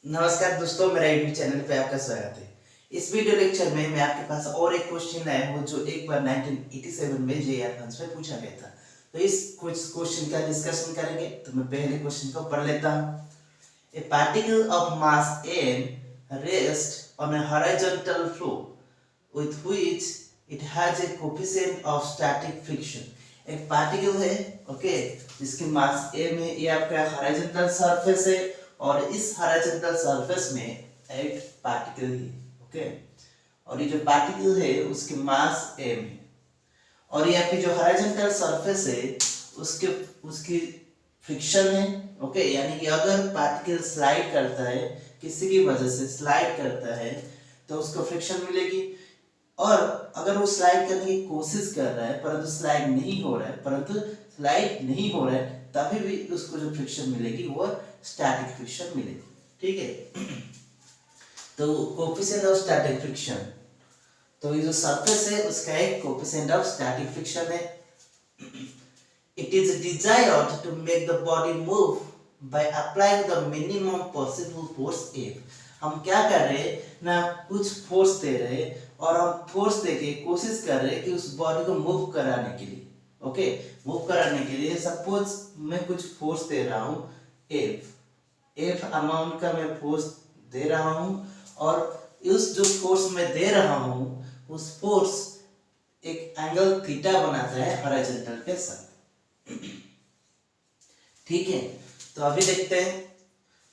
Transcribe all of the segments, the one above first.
नमस्कार दोस्तों, मेरा यूट्यूब चैनल पे आपका स्वागत है। इस वीडियो लेक्चर में मैं आपके पास और एक क्वेश्चन लाया हूँ जो एक बार 1987 में जेईई एडवांस में पूछा गया था। तो इस कुछ क्वेश्चन का डिस्कशन करेंगे। तो मैं पहले क्वेश्चन को पढ़ लेता हूँ। ए particle of mass m rest on a horizontal flow with which it has a coefficient of static friction। एक पार्टिकल है, ओके, जिसकी मास m है। ये आपका हॉरिजॉन्टल सरफेस है और इस हॉरिजॉन्टल सरफेस में एक पार्टिकल है, ओके। और ये जो पार्टिकल है उसकी मास m है और ये आपकी जो हॉरिजॉन्टल सरफेस है उसके उसकी फ्रिक्शन है, ओके। यानी कि अगर पार्टिकल स्लाइड करता है, किसी की वजह से स्लाइड करता है तो उसको फ्रिक्शन मिलेगी। और अगर वो स्लाइड करने की कोशिश कर रहा है परंतु स्लाइड नहीं हो रहा है तभी भी उसको जो फ्रिक्शन मिलेगी वो स्टैटिक फ्रिक्शन मिलेगी, ठीक है। तो कोएफिशिएंट ऑफ स्टैटिक फ्रिक्शन, तो ये जो सरफेस है उसका एक कोएफिशिएंट ऑफ स्टैटिक फ्रिक्शन है। It is desired to make the body move by applying the minimum possible force F। हम क्या कर रहे हैं ना, कुछ फोर्स दे रहे हैं और हम फोर्स देके कोशिश कर रहे हैं कि उस बॉडी को मूव कराने के लिए, ओके। मूव कराने के लिए सपोज मैं कुछ फोर्स दे रहा हूँ F अमाउंट का मैं फोर्स दे रहा हूँ और उस जो फोर्स मैं दे रहा हूँ उस फोर्स एक एंगल थीटा बनाता है हॉरिजॉन्टल के साथ, ठीक है। तो अभी देखते हैं।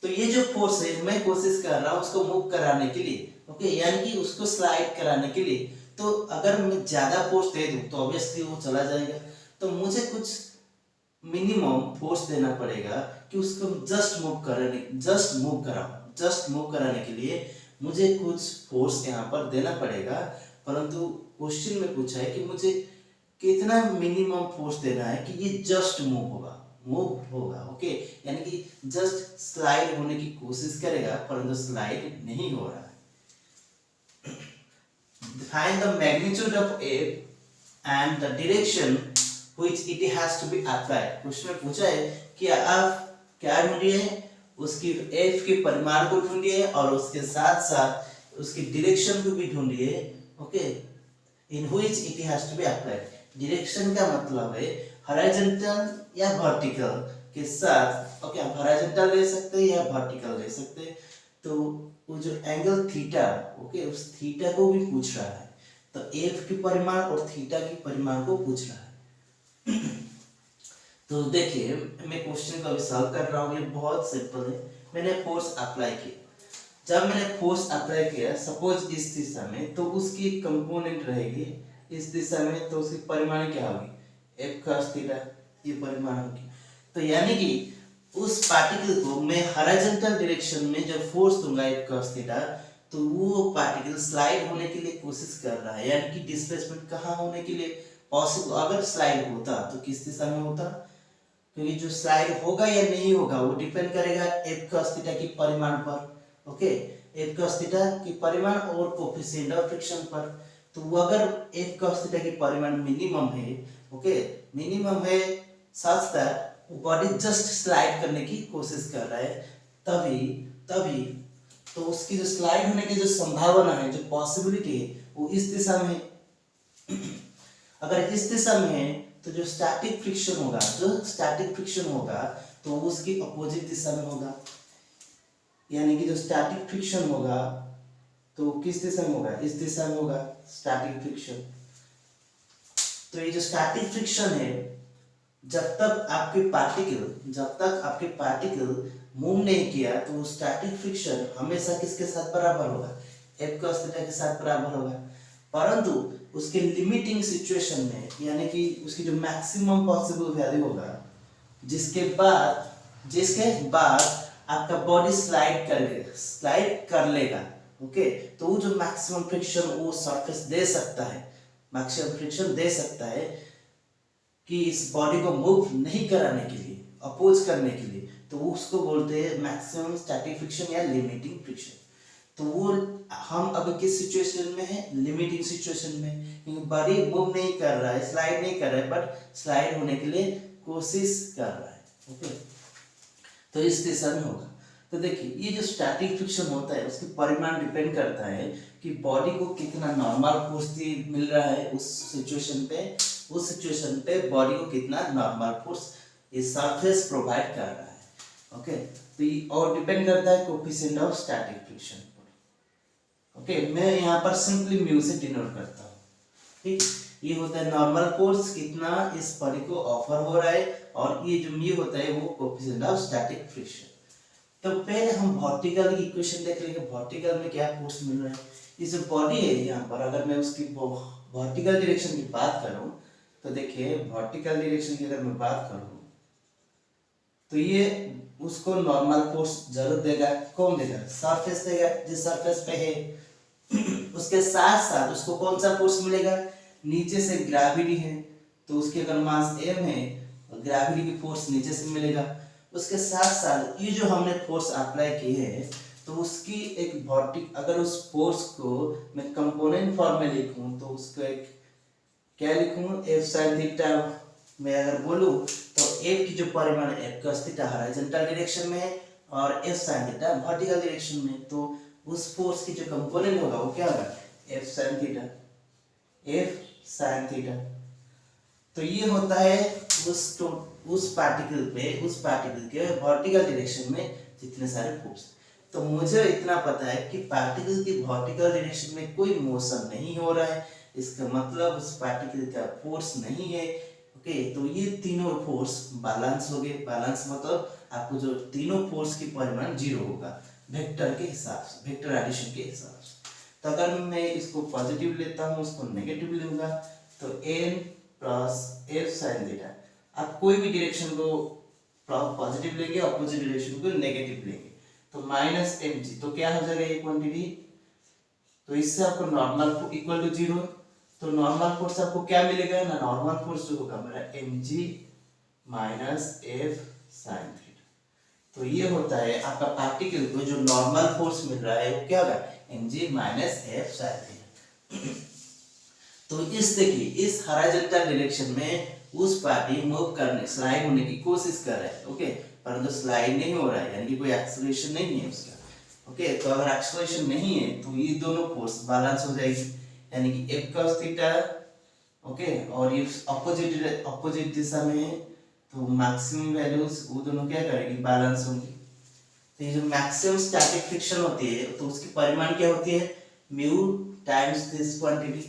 तो ये जो फोर्स है मैं कोशिश कर रहा हूं उसको मूव कराने के लिए, ओके, यानी कि उसको स्लाइड कराने के लिए। तो अगर मैं ज्यादा फोर्स दे दूं तो ऑब्वियसली वो चला जाएगा। तो मुझे कुछ मिनिमम फोर्स देना पड़ेगा कि उसको जस्ट मूव कराने के लिए मुझे कुछ फोर्स यहाँ पर देना पड़ेगा। परंतु क्वेश्चन में पूछा है कि मुझे कितना मिनिमम फोर्स देना है कि ये जस्ट मूव होगा, ओके। यानी कि जस्ट स्लाइड होने की कोशिश करेगा परंतु स्लाइड नहीं हो रहा है। Find the magnitude of F and the direction which it has to be applied। Question में पूछा है कि आप क्या ढूंढिए, उसकी F के परिमाण को ढूंढिए और उसके साथ साथ उसकी डायरेक्शन को भी ढूंढिए, okay. In which it has to be applied। Direction का मतलब है हॉरिजॉन्टल या वर्टिकल के साथ, ओके। आप हॉरिजॉन्टल ले सकते हैं या वर्टिकल ले सकते हैं। तो वो जो एंगल थीटा, ओके, उस थीटा को भी पूछ रहा है। तो एफ की परिमाण और थीटा की परिमाण को पूछ रहा है। तो देखिए मैं क्वेश्चन को अभी सॉल्व कर रहा हूँ। ये बहुत सिंपल है। मैंने फोर्स अप्लाई किया। जब मैंने फोर्स अप्लाई किया सपोज इस दिशा में, तो उसकी कंपोनेंट रहेगी इस दिशा में, तो उसकी परिमाण क्या होगी, एफ cos थीटा, ये परिमाण होगी। तो यानी कि उस पार्टिकल को मैं हॉरिजॉन्टल डायरेक्शन में जब फोर्स दूंगा एफ cos थीटा, तो वो पार्टिकल स्लाइड होने के लिए कोशिश कर रहा है। यानी कि डिस्प्लेसमेंट कहाँ होने के लिए पॉसिबल, अगर स्लाइड होता तो किस दिशा में होता, क्योंकि जो स्लाइड होगा या नहीं होगा वो डिपेंड करेगा एफ cos थीटा की परिमाण पर, ओके। एफ cos थीटा की परिमाण और कोएफिशिएंट ऑफ फ्रिक्शन पर। तो वो अगर एफ cos थीटा की परिमाण मिनिमम है, ओके, मिनिमम है, सच दैट वो बॉडी जस्ट स्लाइड करने की कोशिश कर रहा है, तभी तभी तो उसकी जो स्लाइड होने की जो संभावना है, जो पॉसिबिलिटी है, वो इस दिशा में है। अगर इस दिशा में है तो जो स्टैटिक फ्रिक्शन होगा तो उसकी अपोजिट दिशा में होगा। यानी कि जो स्टैटिक फ्रिक्शन होगा तो किस दिशा में होगा, इस दिशा में होगा स्टैटिक फ्रिक्शन। तो ये जो स्टैटिक फ्रिक्शन है, जब तक आपके पार्टिकल मूव नहीं किया तो वो स्टैटिक फ्रिक्शन हमेशा किसके साथ बराबर होगा, एफ cos थीटा के साथ बराबर होगा। परंतु उसके लिमिटिंग सिचुएशन में, यानी कि उसकी जो मैक्सिमम पॉसिबल वैल्यू होगा, जिसके बाद आपका बॉडी स्लाइड कर लेगा, ओके। तो वो जो मैक्सिमम फ्रिक्शन वो सरफेस दे सकता है कि इस बॉडी को मूव नहीं कराने के लिए, अपोज करने के लिए, तो उसको बोलते हैं मैक्सिमम स्टैटिक फ्रिक्शन या लिमिटिंग फ्रिक्शन। तो वो हम अभी किस सिचुएशन में है, लिमिटिंग सिचुएशन में, क्योंकि बॉडी मूव नहीं कर रहा है, स्लाइड नहीं कर रहा है, बट स्लाइड होने के लिए कोशिश कर रहा है, ओके। तो इस दिशा में होगा। तो देखिए ये जो स्टैटिक फ्रिक्शन होता है उसकी परिमाण डिपेंड करता है कि बॉडी को कितना नॉर्मल फोर्स मिल रहा है उस सिचुएशन पे बॉडी को कितना नॉर्मल फोर्स ये सरफेस प्रोवाइड कर रहा है। ओके, तो ये और डिपेंड करता है कोएफिशिएंट ऑफ स्टैटिक फ्रिक्शन पर। ओके, मैं यहाँ पर सिंपली म्यू से डिनोट करता हूँ। ठीक, ये होता है नॉर्मल फोर्स कितना इस बॉडी को ऑफर हो रहा है, और ये जो म्यू होता है वो कोएफिशिएंट ऑफ स्टैटिक फ्रिक्शन। तो पहले हम वर्टिकल की इक्वेशन देख लेंगे, वर्टिकल में क्या फोर्स मिल रहा है। ये जो बॉडी है यहाँ पर, अगर मैं उसकी वर्टिकल डायरेक्शन की बात करूँ तो देखिए वर्टिकल डायरेक्शन की अगर मैं बात करूँ तो ये उसको नॉर्मल फोर्स जरूर देगा। कौन देगा? सरफेस देगा, जिस सरफेस पे है। उसके साथ साथ उसको कौन सा फोर्स मिलेगा? नीचे से ग्रेविटी है, तो उसके अगर मास m है तो ग्रेविटी की फोर्स नीचे से मिलेगा। उसके साथ साथ ये जो हमने फोर्स अप्लाई की है तो उसकी एक भौतिक, अगर उस फोर्स को मैं कंपोनेंट फॉर्म में लिखूं तो उसको एक क्या लिखूं? F sin थीटा में अगर बोलूं तो F की जो परिमाण है F cos theta horizontal direction में है और F sin theta vertical direction में, तो उस फोर्स की जो कंपोनेंट होगा वो क्या होगा? F sin theta, F sin theta. तो ये होता है उस पार्टिकल के वर्टिकल डायरेक्शन में जितने सारे फोर्स। तो मुझे इतना पता है कि पार्टिकल की वर्टिकल डायरेक्शन में कोई मोशन नहीं हो रहा है, इसका मतलब उस पार्टिकल का फोर्स नहीं है। ओके, तो ये तीनों फोर्स बैलेंस हो गए। बैलेंस मतलब आपको जो तीनों फोर्स की परिमाण जीरो होगा वेक्टर के हिसाब से, वेक्टर एडिशन के हिसाब से। तो अगर मैं इसको पॉजिटिव लेता हूँ, उसको नेगेटिव लूंगा तो n plus F sin theta, आप कोई भी डायरेक्शन को पॉजिटिव लेंगे, अपोजिट डायरेक्शन को नेगेटिव लेंगे तो माइनस mg, तो क्या हो जाएगा ये क्वांटिटी? तो इससे आपको नॉर्मल इक्वल टू जीरो, तो नॉर्मल फोर्स आपको क्या मिलेगा ना? नॉर्मल फोर्स जो होगा मेरा mg minus F sin theta. तो ये होता है आपका पार्टिकल को जो नॉर्मल फोर्स मिल रहा है वो क्या होगा? mg minus F sin theta. तो इस देखिए इस हॉरिजॉन्टल डायरेक्शन में उस पार्टी मूव करने, स्लाइड होने की कोशिश कर रहा है। ओके, परंतु स्लाइड नहीं हो रहा है, यानी कि कोई एक्सेलरेशन नहीं है उसका। ओके, तो अगर एक्सेलरेशन नहीं है तो ये दोनों फोर्स बैलेंस हो जाएगी, यानी कि F cos थीटा। ओके, और ये अपोजिट दिशा में है तो मैक्सिमम वैल्यूज वो दोनों क्या करेगी? बैलेंस होंगी। तो ये जो मैक्सिमम स्टैटिक फ्रिक्शन होती है तो उसकी परिमाण क्या होती है? Mu times this quantity.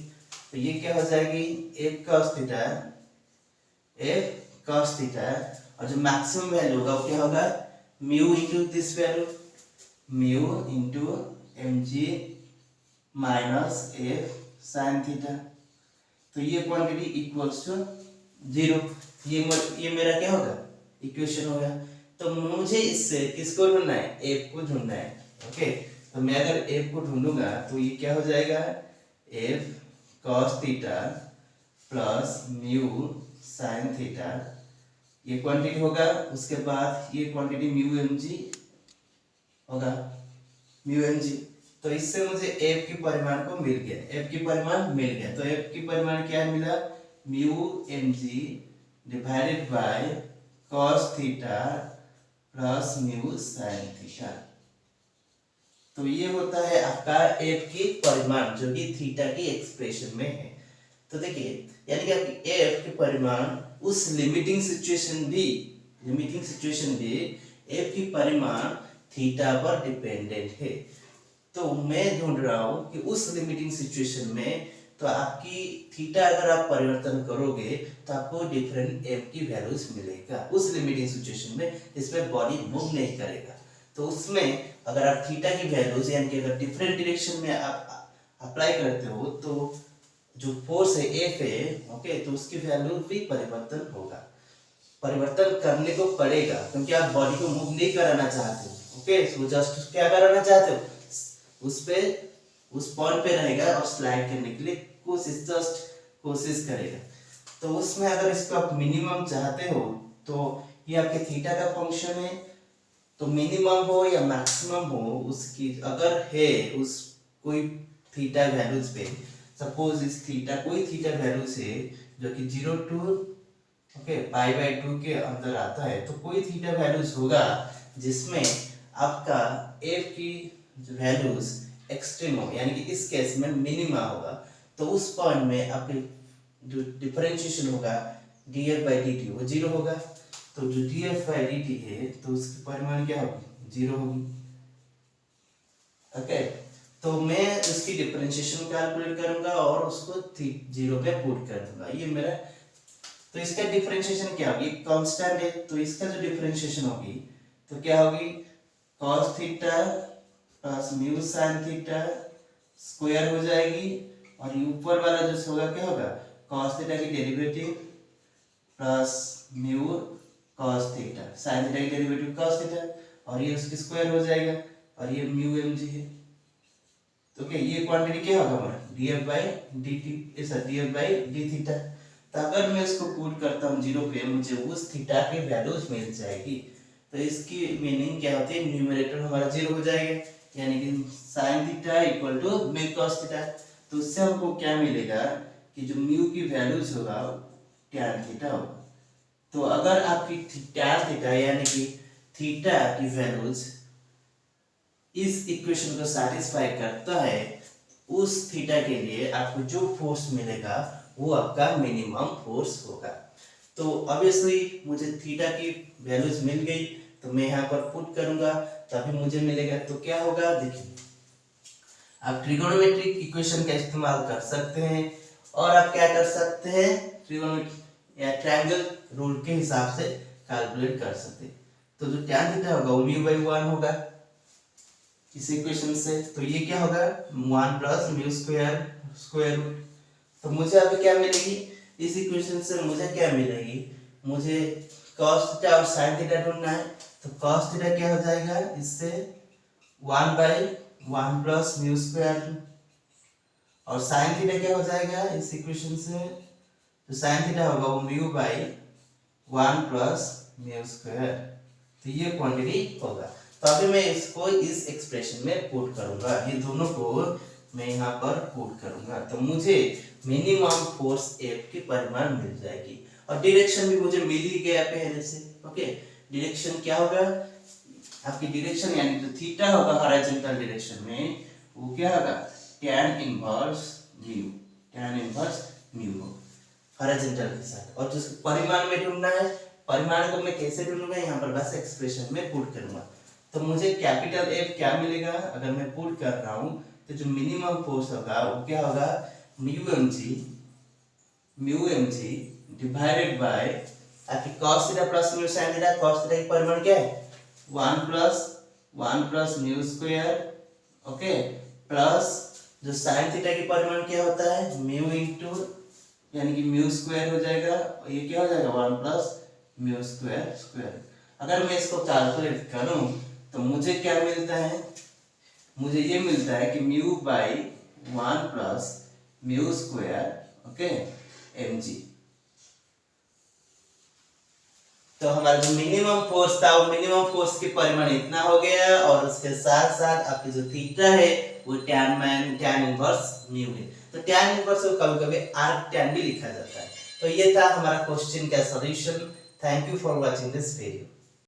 तो ये क्या हो जाएगी? F cos थीटा, और जो मैक्सिमम वैल्यू होगा वो क्या होगा? Mu into this value, mu into mg minus F sin theta. तो ये क्वांटिटी इक्वल्स टू जीरो। ये मेरा क्या होगा? इक्वेशन होगा। तो मुझे इससे किसको ढूंढना है? F को ढूंढना है। ओके, तो मैं अगर F को ढूंढूंगा तो ये क्या हो जाएगा? F cos theta plus mu sin theta, ये क्वांटिटी होगा। उसके बाद ये क्वांटिटी म्यू mg होगा, म्यू mg। तो इससे मुझे F की परिमाण को मिल गया, F की परिमाण मिल गया। तो F की परिमाण क्या मिला? Mu mg divided by cos theta plus mu sin theta. तो ये होता है आपका F की परिमाण जो कि थीटा की एक्सप्रेशन में है। तो देखिए यानी कि आपकी F की परिमाण उस लिमिटिंग सिचुएशन भी F की परिमाण थीटा पर डिपेंडेंट है। तो मैं ढूंढ रहा हूं कि उस लिमिटिंग सिचुएशन में तो आपकी थीटा अगर आप परिवर्तन करोगे तो आपको डिफरेंट F की वैल्यूज मिलेगा उस लिमिटिंग सिचुएशन में जिसमें बॉडी मूव नहीं करेगा। तो उसमें अगर आप थीटा की वैल्यूज यानी कि अगर डिफरेंट डायरेक्शन में आप अप्लाई करते हो तो जो फोर्स है F है, ओके, तो उसकी वैल्यू भी परिवर्तन होगा, परिवर्तन करने को पड़ेगा क्योंकि आप बॉडी को मूव नहीं कराना चाहते हो। ओके, सो जस्ट क्या कराना चाहते हो? उस पॉइंट पे रहेगा और स्लाइड करने के लिए कोशिश करेगा। तो उसमें अगर इसको आप मिनिमम चाहते हो तो ये आपके थीटा का फंक्शन है, तो मिनिमम हो या मैक्सिमम हो उसकी अगर है उस कोई थीटा वैल्यूज पे, सपोज इस कोई थीटा वैल्यू से जो कि 0 to पाई बाय 2 के अंदर आता है, तो कोई थीटा वैल्यूज होगा जिसमें आपका एफ की जो वैल्यूज एक्सट्रीम हो यानी कि इस केस में मिनिमा होगा, तो उस पॉइंट में आपके जो डिफरेंशिएशन होगा df by dt वो जीरो होगा। तो जो df by dt है तो उसकी परिमाण क्या होगी, जीरो होगी। ओके, तो मैं उसकी डिफरेंशिएशन कैलकुलेट करूंगा और उसको जीरो पे पुट कर दूंगा। ये मेरा, तो इसका डिफरेंशिएशन क्या होगी, कांस्टेंट है तो इसका जो डिफरेंशिएशन होगी तो क्या होगी, cos theta plus mu sin theta square हो जाएगी, और ऊपर वाला जो होगा क्या होगा, cos थीटा की derivative plus mu cos theta, sin theta की डेरिवेटिव cos थीटा, और ये उसकी स्क्वायर हो जाएगा, और ये म्यू mg है। तो क्या ये क्वांटिटी क्या होगा हमारा, df by dt, ऐसा df by d थीटा। तो अगर मैं इसको पुट करता हूँ जीरो पे, मुझे उस थीटा की वैल्यूज मिल जाएगी। तो इसकी मीनिंग क्या होती है, न्यूमरेटर हमारा जीरो हो जाएगा, यानी कि sin theta equal to mu cos theta. तो उससे हमको क्या मिलेगा कि जो म्यू की वैल्यूज होगा tan थीटा होगा। तो अगर आपकी tan थीटा यानी कि थीटा की वैल्यूज इस इक्वेशन को सैटिस्फाई करता है, उस थीटा के लिए आपको जो फोर्स मिलेगा वो आपका मिनिमम फोर्स होगा। तो ऑब्वियसली मुझे थीटा की वैल्यूज मिल गई, तो मैं यहाँ पर पुट करूंगा तभी मुझे मिलेगा। तो क्या होगा, देखिए आप ट्रिगोनोमेट्रिक इक्वेशन का इस्तेमाल कर सकते हैं, और आप क्या कर सकते हैं, ट्रिगोनोमेट्रिक या ट्रायंगल रूल के हिसाब से कैलकुलेट कर सकते हैं। तो जो tan थीटा होगा वो म्यू बाई 1 होगा इस इक्वेशन से। तो ये क्या होगा, 1 प्लस म्यू स्क्वायर रूट। तो मुझे अभी क्या मिलेगी, इस इक्वेशन से मुझे क्या मिलेगी, मुझे cos थीटा और sin थीटा ढूंढना है। तो cos थीटा क्या हो जाएगा, इससे 1 बाई 1 प्लस म्यू स्क्वायर, और sin थीटा क्या हो जाएगा इस इक्वेशन से, तो sin थीटा होगा वो mu by 1 plus mu square. तो ये क्वांटिटी होगा। तो अभी मैं इसको इस एक्सप्रेशन में पुट करूंगा, ये दोनों को मैं यहाँ पर पुट करूंगा, तो मुझे मिनिमम फोर्स F की परिमाण मिल जाएगी। और डायरेक्शन भी मुझे मिल ही गया पहले से। ओके, डायरेक्शन क्या होगा, आपकी डायरेक्शन यानी जो थीटा होगा हॉरिजॉन्टल डायरेक्शन में वो क्या होगा, tan इनवर्स म्यू हॉरिजॉन्टल के साथ। और जो परिमाण में ढूंढना है, परिमाण को मैं कैसे ढूंढूंगा, यहाँ पर बस एक्सप्रेशन में पुट करूंगा। तो मुझे कैपिटल F क्या मिलेगा, अगर मैं पुट कर रहा हूँ तो जो मिनिमम फोर्स होगा वो क्या होगा, म्यू mg डिवाइडेड बाय आपकी cos theta plus mu sin theta. cos theta की परिमाण क्या है, 1 plus mu square, okay, plus जो sin थीटा की परिमाण क्या होता है, म्यू इंटू यानी कि म्यू स्क्वायर हो जाएगा, और ये क्या हो जाएगा 1 प्लस म्यू स्क्वायर। अगर मैं इसको कैलकुलेट करूं तो मुझे क्या मिलता है, मुझे ये मिलता है कि mu by 1 plus mu square, okay, mg। तो हमारा जो मिनिमम फोर्स था वो मिनिमम फोर्स की परिमाण इतना हो गया, और उसके साथ साथ आपकी जो थीटा है वो tan इनवर्स म्यू है। तो tan इनवर्स को कभी-कभी arc tan भी लिखा जाता है। तो ये था हमारा क्वेश्चन का solution. Thank you for watching this video.